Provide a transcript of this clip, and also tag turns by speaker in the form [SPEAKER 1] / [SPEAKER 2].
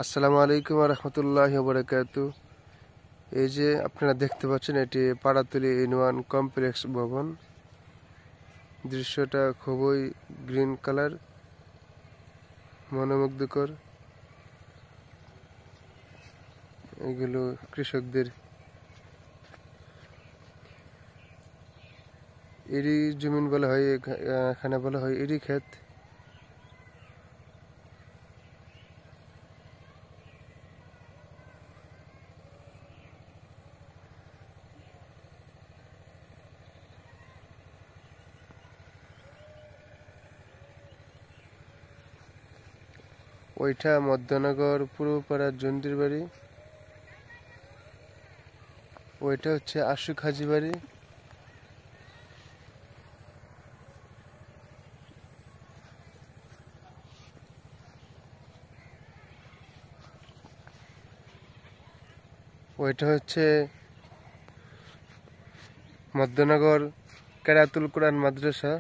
[SPEAKER 1] আসসালামু আলাইকুম ওয়া রাহমাতুল্লাহি ওয়া বারাকাতুহু। এই যে আপনারা দেখতে পাচ্ছেন, এটি পাড়াতলী ইউনিয়ন কমপ্লেক্স ভবন। দৃশ্যটা খুবই গ্রিন কালার, মনোমুগ্ধকর। এগুলো কৃষকদের এরি জমিন বলা হয়, এখানে বলা হয় এরি ক্ষেত। ওইটা মধ্যনগর পূর্বপাড়া জন্ডির বাড়ি, ওইটা হচ্ছে আশুক হাজি বাড়ি। ওইটা হচ্ছে মধ্যনগর কেরাতুল কোরআন মাদ্রাসা।